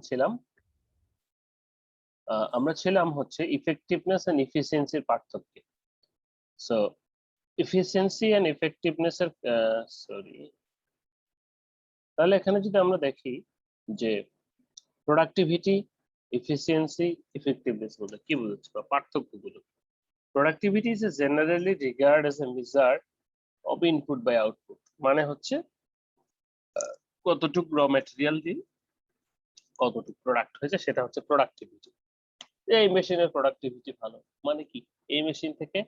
ছিলাম? আমরা ছিলাম হচ্ছে ইফেক্টিভনেস এন্ড ইফিসিয়েন্সির পার্থক্যে। সো ইফিসিয়েন্সি এন্ড ইফেক্টিভনেস এর সরি, তাহলে এখানে যদি আমরা দেখি যে প্রোডাক্টিভিটি, ইফিসিয়েন্সি, ইফেক্টিভনেস বলতে কি বোঝাচ্ছে বা পার্থক্যগুলো। Productivity is generally regard as a measure of input by output, মানে হচ্ছে কতটুকু র ম্যাটেরিয়াল দিয়ে কতটুকু প্রোডাক্ট হয়েছে সেটা হচ্ছে প্রোডাক্টিভিটি। এই মেশিনের প্রোডাক্টিভিটি ভালো, মানে কি এই মেশিন থেকে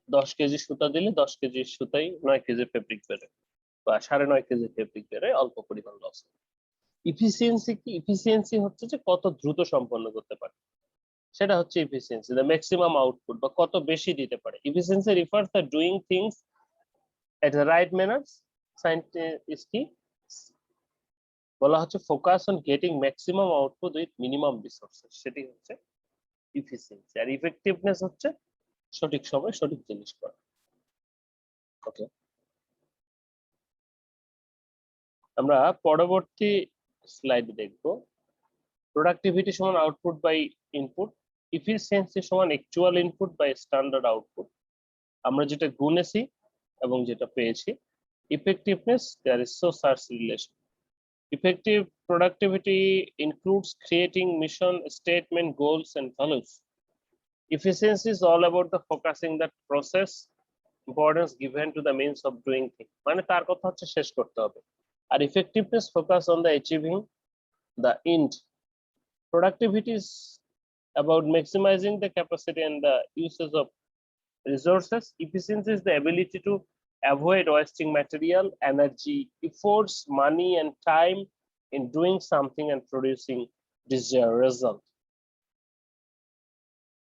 10 কেজি সুতা দিলে 10 কেজি সুতাই 9 কেজি ফেব্রিক বেরোয় বা 9.5 কেজি ফেব্রিক বেরোয়, অল্প পরিমাণ লস। ইফিসিয়েন্সি কি? ইফিসিয়েন্সি হচ্ছে যে কত দ্রুত সম্পন্ন করতে পারে, সেটা হচ্ছে ইফিসিয়েন্সি, দ্য ম্যাক্সিমাম আউটপুট বা কত বেশি দিতে পারে। Efficiency refers the doing things at the right manners. Scientist কি বলা হচ্ছে? Focus on getting maximum output with minimum resources, সেটি হচ্ছে ইফিসিয়েন্সি। আর ইফেক্টিভনেস হচ্ছে সঠিক সময় সঠিক জিনিস করা। ওকে, আমরা পরবর্তী স্লাইডে দেখব প্রোডাক্টিভিটি সমান আউটপুট বাই ইনপুট, ইফিসিয়েন্সি সমান actual input by standard output. আমরা যেটা গুনেছি এবং যেটা পেয়েছি। ইফেক্টিভনেস, দেয়ার ইজ সো সার্চ relation. Effective productivity includes creating mission statement, goals, and values. Efficiency is all about the focusing that process, importance given to the means of doing things. মানে তার কথা হচ্ছে শেষ করতে হবে। আর effectiveness focus on the achieving the end. Productivity is about maximizing the capacity and the uses of resources. Efficiency is the ability to avoid wasting material, energy, efforts, money, and time in doing something and producing desired result.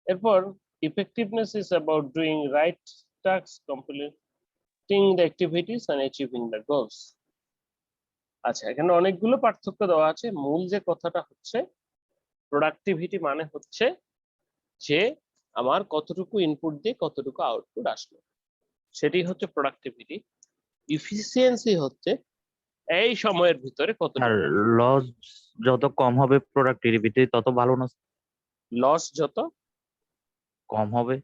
Therefore, effectiveness is about doing right tasks, completing the activities, and achieving the goals. আচ্ছা, এখানে অনেকগুলো পার্থক্য দেওয়া আছে। মূল যে কথাটা হচ্ছে প্রোডাক্টিভিটি মানে হচ্ছে যে আমার কতটুকু ইনপুট দিয়ে কতটুকু আউটপুট আসলো, সেটি হচ্ছে প্রোডাক্টিভিটি। ইফিসিয়েন্সি হচ্ছে এই সময়ের ভিতরে আর কতটুকু। লস যত কম হবে প্রোডাক্টিভিটি তত ভালো না? লস যত কম হবে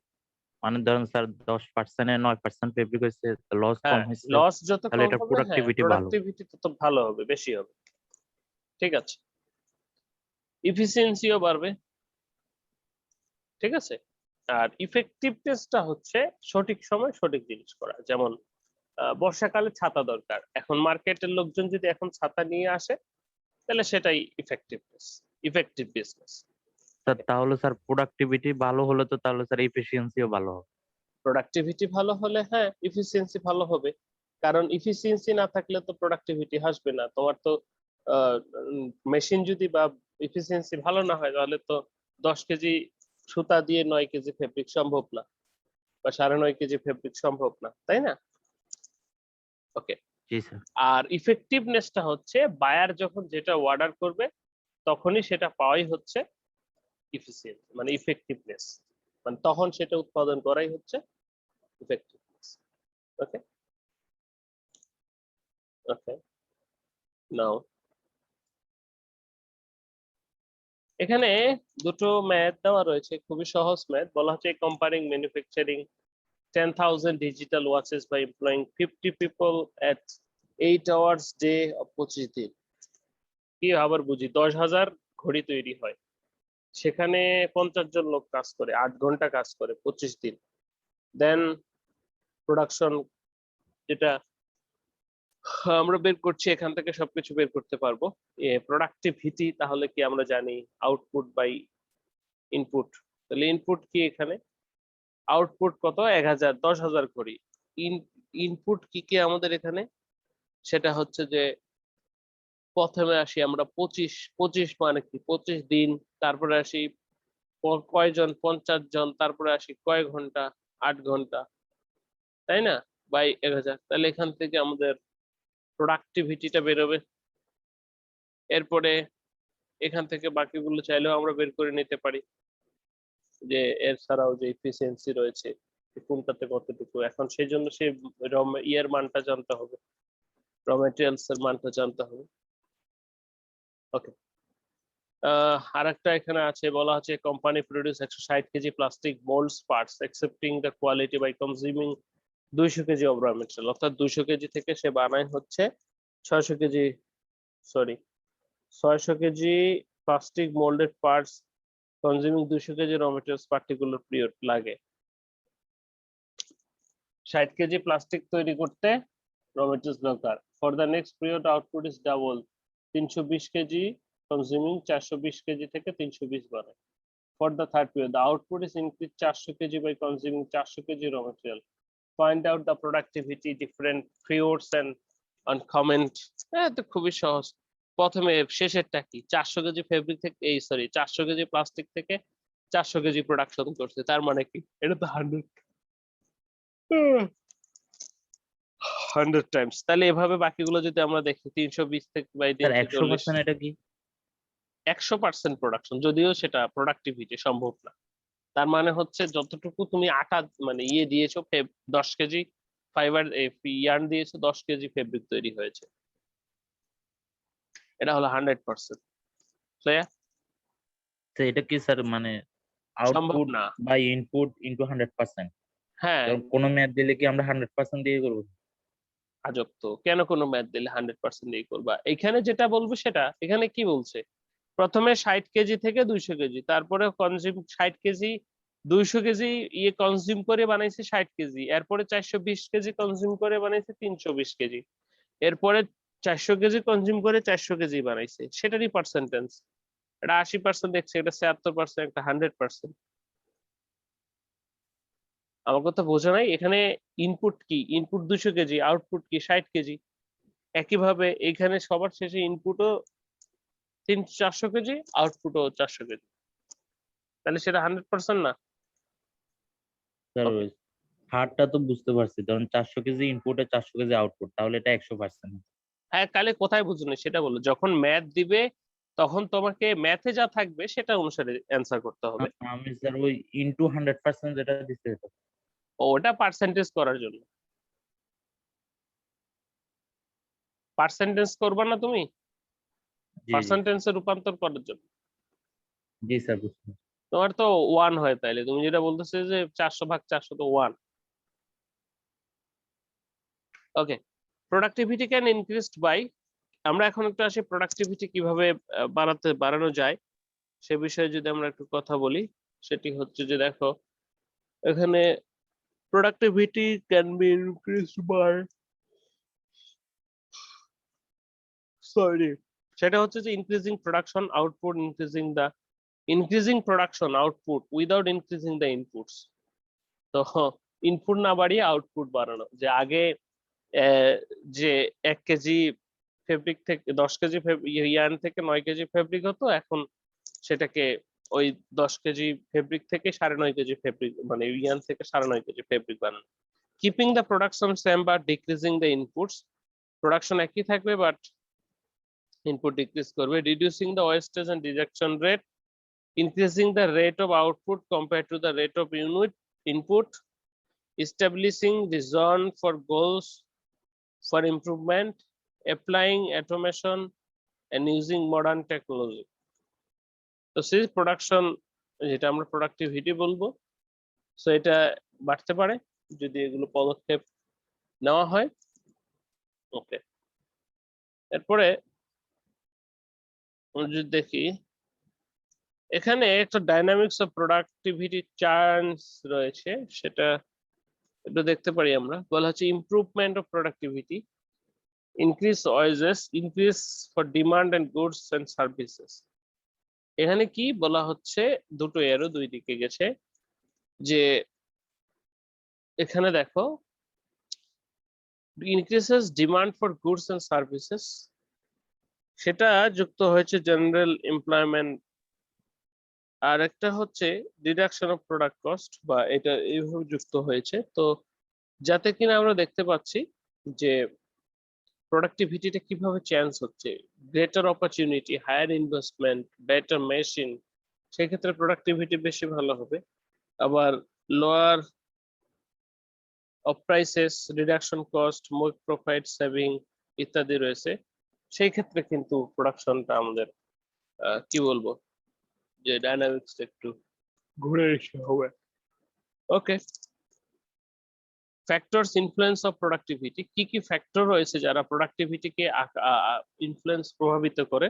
মানে ধরেন স্যার 10% 9% ফেব্রিক হয়েছে, লস কম হ্যাঁ, হয়েছে, লস যত তাহলে কম এটা হবে, হ্যাঁ প্রোডাক্টিভিটি ভালো। প্রোডাক্টিভিটি তত ভালো হবে, বেশি হবে। ঠিক আছে, ইফিসিয়েন্সিও বাড়বে। ঠিক আছে, আর ইফেক্টিভনেসটা হচ্ছে সঠিক সময় সঠিক জিনিস করা। যেমন বর্ষাকালে ছাতা দরকার, এখন মার্কেটের লোকজন যদি এখন ছাতা নিয়ে আসে তাহলে সেটাই ইফেক্টিভনেস, ইফেক্টিভ বিজনেস। স্যার তাহলে স্যার প্রোডাক্টিভিটি ভালো হলে তো তাহলে স্যার এফিসিয়েন্সিও ভালো হবে। প্রোডাক্টিভিটি ভালো হলে হ্যাঁ ইফিসিয়েন্সি ভালো হবে, কারণ ইফিসিয়েন্সি না থাকলে তো প্রোডাক্টিভিটি আসবে না। তোমার তো মেশিন যদি বা ইফিসিয়েন্সি ভালো না হয় তাহলে তো 10 কেজি সুতা দিয়ে 9 কেজি ফেব্রিক সম্ভব না, বা 9.5 কেজি ফেব্রিক সম্ভব না, তাই না? ওকে, জি স্যার। আর ইফেক্টিভনেসটা হচ্ছে বায়ার যখন যেটা অর্ডার করবে তখনই সেটা পাওয়াই হচ্ছে ইফিসিয়েন্সি, মানে ইফেক্টিভনেস, মানে তখন সেটা উৎপাদন করাই হচ্ছে ইফেক্টিভনেস। ওকে ওকে, নাও এখানে দুটো ম্যাথ দেওয়া রয়েছে, খুবই সহজ ম্যাথ। বলা হচ্ছে কম্পারিং manufacturing 10,000 digital watches by employing 50 people at 8 hours day of 25 দিন। কি আবার বুঝি, 10,000 ঘড়ি তৈরি হয়, সেখানে 50 জন লোক কাজ করে, 8 ঘন্টা কাজ করে 25 দিন। দেন প্রোডাকশন, যেটা আমরা বের করছি, এখান থেকে সবকিছু বের করতে পারবো। প্রোডাক্টিভিটি তাহলে কি আমরা জানি আউটপুট বাই ইনপুট। তাহলে ইনপুট কি এখানে, আউটপুট কত 1000, 10,000 ঘড়ি। ইনপুট কি কি আমাদের এখানে, সেটা হচ্ছে যে প্রথমে আসি আমরা 25 মানে কি 25 দিন, তারপরে আসি কয়জন 50 জন, তারপরে আসি কয় ঘন্টা 8 ঘন্টা, তাই না, বাই 1000। তাহলে এখান থেকে আমাদের প্রোডাক্টিভিটিটা বেরোবে। এরপরে এখান থেকে বাকিগুলো চাইলেও আমরা বের করে নিতে পারি, যে এর ছাড়াও যে এফিসিয়েন্সি রয়েছে কোনটাতে কতটুকু। এখন সেই জন্য সেই ইয়ের মানটা জানতে হবে, র ম্যাটেরিয়ালস এর মানটা জানতে হবে। ওকে, আরেকটা এখানে আছে বলা হচ্ছে company produce 160 KG plastic moulds parts accepting the quality by consuming 200 KG of raw material, অর্থাৎ 200 কেজি থেকে সে বানায় হচ্ছে 600 KG, sorry 600 KG plastic moulded parts consuming 200 KG raw materials particular period লাগে। 60 কেজি প্লাস্টিক তৈরি করতে র মেটেরিয়ালস দরকার। For the next period output is double, 320 KG consuming 420 KG থেকে 320 বানায়। For the third period, the output is increased 400 kg by consuming 400 kg raw material. Find out the productivity different periods and on comment. তো খুবই সহজ। প্রথমে শেষেরটা কি, 400 KG fabric থেকে এই sorry 400 KG plastic থেকে 400 কেজি প্রোডাকশন করছে, তার মানে কি এটা তো 100 টাইমস। তাহলে এভাবে বাকিগুলো যদি আমরা দেখি 320 থেকে বাই স্যার 340 100% এটা কি? 100% প্রোডাকশন, যদিও সেটা প্রোডাক্টিভিটি সম্ভব না। তার মানে হচ্ছে যতটুকু তুমি আটা মানে ইয়ে দিয়েছো 10 কেজি ফাইবার ইয়ার্ন দিয়েছো, 10 কেজি ফেব্রিক তৈরি হয়েছে, এটা হলো 100%। ক্লিয়ার? তো এটা কি স্যার মানে সম্ভব আউটপুট না। By input into 100%? হ্যাঁ, কোনো ম্যাথ দিলে কি আমরা 100% দিয়ে করবো? আজব তো, কেন কোনো ম্যাথ দিলে 100% দিয়ে করবা? এখানে যেটা বলবো সেটা, এখানে কি বলছে, প্রথমে 60 কেজি থেকে 200 কেজি, তারপরে কনজিউম 60 কেজি 200 কেজি ইয়ে কনজিউম করে বানাইছে 60 কেজি, এরপরে 420 কেজি কনজিউম করে বানাইছে 320 কেজি, এরপরে 400 কেজি কনজিউম করে 400 কেজি বানাইছে, সেটারই পার্সেন্টেজ। এটা 80% দেখছে, এটা 76%, একটা 100%। আমার কথা বোঝা নাই? এখানে ইনপুট কি, ইনপুট 200 কেজি, আউটপুট কি 60 কেজি। একইভাবে এখানে সবার শেষে ইনপুটও 400 কেজি, আউটপুটও 400 কেজি, তাহলে সেটা 100% না? স্যার ওকে, হারটা তো বুঝতে পারছি, ধরুন 400 কেজি ইনপুটে 400 কেজি আউটপুট, তাহলে এটা 100%। হ্যাঁ, কালে কোথায় বুঝুন সেটা বলো, যখন ম্যাথ দিবে তখন তোমাকে ম্যাথে যা থাকবে সেটা অনুসারে অ্যান্সার করতে হবে। আমি স্যার ওই ইনটু 100% যেটা দিচ্ছে এটা। ওটা পার্সেন্টেজ করার জন্য। পার্সেন্টেজ করবা না তুমি, জি জি পার্সেন্টেজে রূপান্তর করার জন্য। জি স্যার বুঝতে পারছি। তোমার তো 1 হয়, তাইলে তুমি যেটা বলতেছে যে 400 ভাগ 400 তো 1। ওকে, প্রোডাক্টিভিটি ক্যান ইনক্রিজড বাই, আমরা এখন একটু আসি প্রোডাক্টিভিটি কিভাবে বাড়ানো যায় সে বিষয়ে যদি আমরা একটু কথা বলি। সেটি হচ্ছে যে দেখো, এখানে productivity can be increased by, sorry, সেটা হচ্ছে যে increasing production output without increasing the inputs। তো ইনপুট না বাড়িয়ে আউটপুট বাড়ানো, যে আগে যে 1 কেজি ফেব্রিক থেকে 10 কেজি ইয়ার্ন থেকে 9 কেজি ফেব্রিক হতো, এখন সেটাকে ওই 10 কেজি ফেব্রিক থেকে 9.5 কেজি ফেব্রিক মানে ইয়ার্ন থেকে 9.5 কেজি ফেব্রিক বানানো। কিপিং দ্য প্রোডাকশন সেম বা ডিক্রিজিং দ্য ইনপুটস, প্রোডাকশন একই থাকবে বাট ইনপুট ডিক্রিজ করবে। Reducing the wastage and rejection rate, increasing the rate of output compared to the rate of unit input, establishing vision for goals for improvement, applying automation and using modern technology। তো সেই production, যেটা আমরা productivity বলবো, so এটা বাড়তে পারে যদি এগুলো পদক্ষেপ নেওয়া হয়। ওকে, এরপরে আমরা যদি দেখি, এখানে একটা ডাইনামিক্স অফ প্রোডাক্টিভিটি চান্স রয়েছে, সেটা একটু দেখতে পারি আমরা। বলা হচ্ছে improvement of productivity, increase wages, increase for demand and goods and services. এখানে কি বলা হচ্ছে, দুটো এরও দুই দিকে গেছে, যে এখানে দেখো increases demand for goods and services, সেটা যুক্ত হয়েছে জেনারেল এমপ্লয়মেন্ট, আর একটা হচ্ছে রিডাকশন অফ প্রোডাক্ট কস্ট, বা এটা এইভাবে যুক্ত হয়েছে। তো যাতে কিনা আমরা দেখতে পাচ্ছি যে প্রোডাক্টিভিটিটা কিভাবে চেঞ্জ হচ্ছে, greater opportunity, higher investment, better machine, সেক্ষেত্রে প্রোডাক্টিভিটি বেশি ভালো হবে। আবার lower of prices, reduction cost, more profit saving ইত্যাদি রয়েছে, সেই ক্ষেত্রে কিন্তু প্রোডাকশনটা আমাদের কি বলবো যে ডাইনামিক্স একটু ঘুরে এসে হবে। ওকে, ফ্যাক্টরস ইনফ্লুয়েন্স অফ প্রোডাক্টিভিটি, কি কি ফ্যাক্টর রয়েছে যারা প্রোডাক্টিভিটিকে ইনফ্লুয়েন্স প্রভাবিত করে,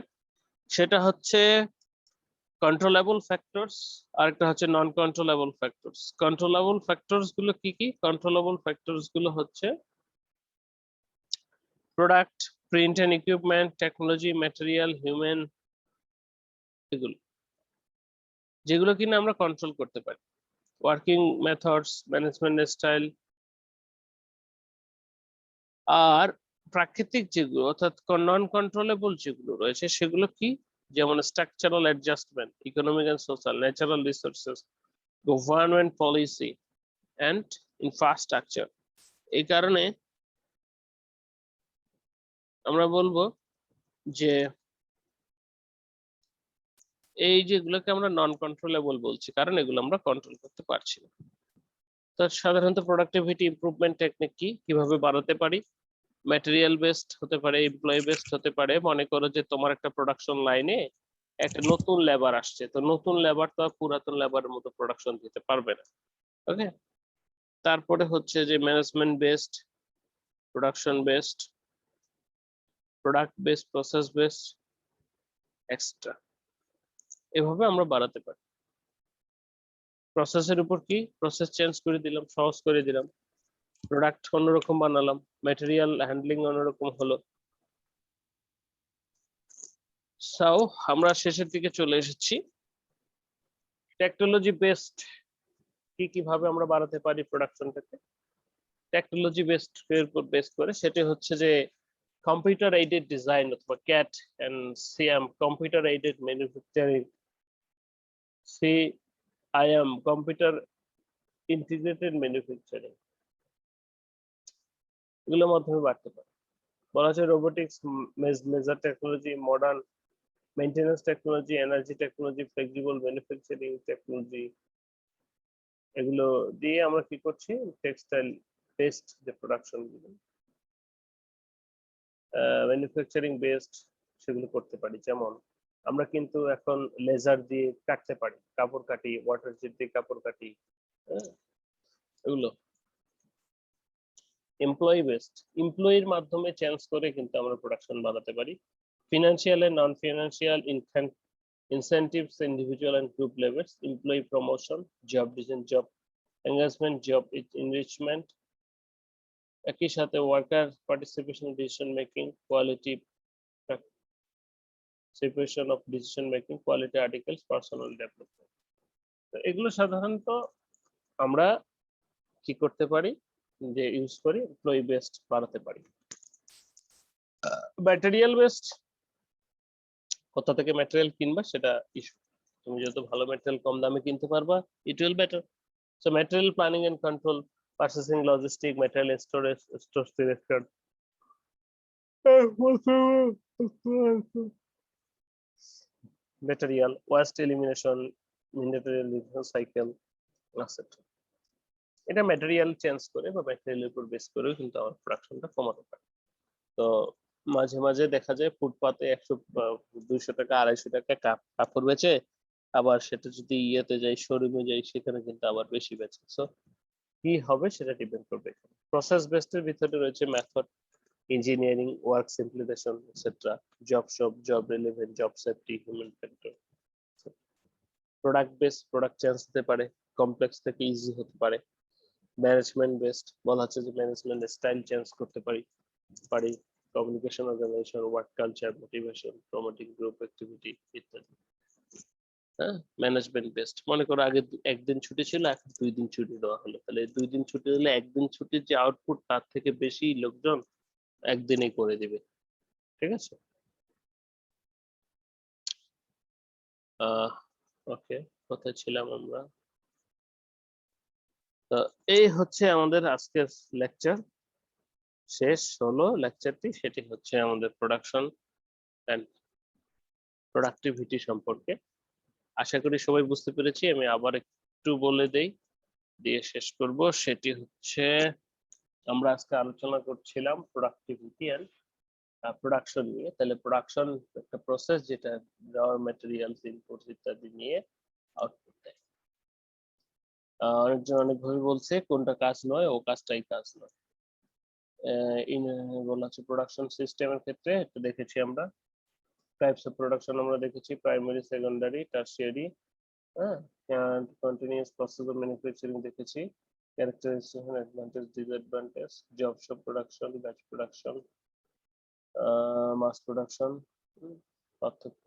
সেটা হচ্ছে কন্ট্রোলেবল ফ্যাক্টরস আর একটা হচ্ছে non controllable factors. Controllable factors গুলো কি কি? কন্ট্রোলেবল ফ্যাক্টরস গুলো হচ্ছে product, print and equipment, technology, material, human, এগুলো যেগুলো কিনা আমরা কন্ট্রোল করতে পারি। Working methods, management style. আর প্রাকৃতিক যেগুলো অর্থাৎ নন কন্ট্রোলেবল যেগুলো রয়েছে সেগুলো কি? যেমন structural adjustment, economic and social, natural resources, government policy and infrastructure. এই কারণে আমরা বলবো যে এই যেগুলোকে আমরা নন কন্ট্রোলেবল বলছি কারণ এগুলো আমরা কন্ট্রোল করতে পারছি না। তো সাধারণত প্রোডাক্টিভিটি ইমপ্রুভমেন্ট টেকনিক কি, কিভাবে বাড়াতে পারি? ম্যাটেরিয়াল বেসড হতে পারে, এমপ্লয়ি বেসড হতে পারে। মনে করো যে তোমার একটা প্রোডাকশন লাইনে একটা নতুন লেবার আসছে, তো নতুন লেবার তো আর পুরাতন লেবারের মতো প্রোডাকশন দিতে পারবে না। ওকে, তারপরে হচ্ছে যে management based, production based, product based, process based, extra. এভাবে আমরা বাড়াতে পারি। প্রসেসের উপর কি? প্রসেস চেঞ্জ করে দিলাম, সহজ করে দিলাম, প্রোডাক্ট অন্যরকম বানালাম, ম্যাটেরিয়াল হ্যান্ডলিং অন্যরকম হলো। সাও আমরা শেষের দিকে চলে এসেছি। টেকনোলজি বেসড কি কিভাবে আমরা বাড়াতে পারি প্রোডাকশনটাকে? টেকনোলজি বেসড এর উপর বেস করে সেটা হচ্ছে যে কম্পিউটার এইডেড ডিজাইন অথবা CAD and CM, computer aided manufacturing, CIM, computer integrated manufacturing, এগুলোর মাধ্যমে বাড়তে পারে। বলা হচ্ছে robotics, measure technology, modern maintenance technology, energy technology, flexible manufacturing technology, এগুলো দিয়ে আমরা কি করছি? টেক্সটাইল বেসড যে প্রোডাকশন গুলো, ম্যানুফ্যাকচারিং বেসড, সেগুলো করতে পারি। যেমন আমরা কিন্তু এখন লেজার দিয়ে কাটতে পারি, কাপড় কাটি, ওয়াটার জেট দিয়ে কাপড় কাটি, এগুলো। এমপ্লয়ি বেসড, এমপ্লয়ির মাধ্যমে চেঞ্জ করে কিন্তু আমরা প্রোডাকশন বাড়াতে পারি। Financial and non financial incentives, individual and group levels, employee promotion, job design, job engagement, job enrichment, একই সাথে worker participation, decision making, quality separation of decision making, quality articles, personal development. তো এগুলো সাধারণত আমরা কি করতে পারি? যে ইউজ করি, এমপ্লয়ি বেসড বাড়াতে পারি। ম্যাটেরিয়াল বেসড, কোথা থেকে ম্যাটেরিয়াল কিনবা সেটা ইস্যু। তুমি যত ভালো ম্যাটেরিয়াল কম দামে কিনতে পারবা, it will better. So material planning and control, purchasing, logistic, material storage, store selection, material waste elimination, material revision cycle, etc. এটা ম্যাটেরিয়াল চেঞ্জ করে বা ম্যাটেরিয়ালের উপর বেস করে কিন্তু আমার প্রোডাকশনটা কমাতে পারে। তো মাঝে মাঝে দেখা যায় ফুটপাতে 100 200 টাকা 250 টাকা কাপড় বেচে, আবার সেটা যদি ইয়েতে যাই, শোরুমে যাই, সেখানে কিন্তু আবার বেশি বেচে। সো কি হবে সেটা ডিপেন্ড করবে। প্রসেস বেসড এর ভিতরে রয়েছে method, engineering, work simplification, etcetera, job shop, job relevant, job safety, human factor. Product based, product change হতে পারে, কমপ্লেক্স থেকে ইজি হতে পারে। ম্যানেজমেন্ট বেসড বলা হচ্ছে যে ম্যানেজমেন্ট স্টাইল চেঞ্জ করতে পারি, communication, organisation, work culture, motivation, promoting group activity ইত্যাদি। হ্যাঁ, ম্যানেজমেন্ট বেসড মনে করো আগে একদিন ছুটি ছিল, এখন 2 দিন ছুটি দেওয়া হলো, তাহলে 2 দিন ছুটি হলে একদিন ছুটির যে আউটপুট তার থেকে বেশি লোকজন একদিনেই করে দিবে। ঠিক আছে? ওকে, কোথায় ছিলাম আমরা? তো এই হচ্ছে আমাদের আজকের লেকচার। শেষ হলো লেকচারটি, সেটি হচ্ছে আমাদের প্রোডাকশন এন্ড প্রোডাক্টিভিটি সম্পর্কে। আশা করি সবাই বুঝতে পেরেছি। আমি আবার একটু বলে দেই, দিয়ে শেষ করব। সেটি হচ্ছে আমরা আজকে আলোচনা করছিলাম প্রোডাক্টিভিটি এন্ড প্রোডাকশন নিয়ে, তাহলে প্রোডাকশন একটা প্রসেস যেটা র ম্যাটেরিয়ালস ইনপুটস ইত্যাদি নিয়ে আউটপুট দেয়। অনেকজন অনেকভাবে বলছে কোনটা কাজ নয়, ও কাজটাই কাজ নয়। বলা হচ্ছে প্রোডাকশন সিস্টেমের ক্ষেত্রে একটু দেখেছি আমরা টাইপস অফ প্রোডাকশন আমরা দেখেছি প্রাইমারি, সেকেন্ডারি, টারশিয়ারি, হ্যাঁ, কন্টিনিউয়াস প্রসেস অফ ম্যানুফ্যাকচারিং দেখেছি, characteristic, advantage, disadvantage, jobs of production, batch production, mass production, পার্থক্য,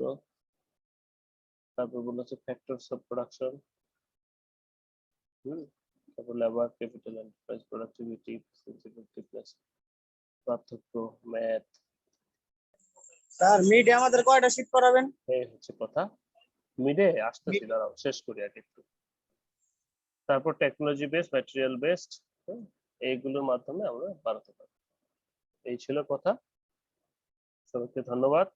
তারপর বলা হচ্ছে ফ্যাক্টরস অফ প্রোডাকশন, তারপর labour, capital, enterprise, productivity, sensitiveness, পার্থক্য, ম্যাথ। স্যার মিডে আমাদের কয়টা শিফট করাবেন? এই হচ্ছে কথা। মিডে আসতেছি, দাঁড়াও শেষ করি আগে একটু। তারপর টেকনোলজি বেসড, ম্যাটেরিয়াল বেসড, এইগুলোর মাধ্যমে আমরা বাড়াতে পারি। এই ছিল কথা। সবাইকে ধন্যবাদ।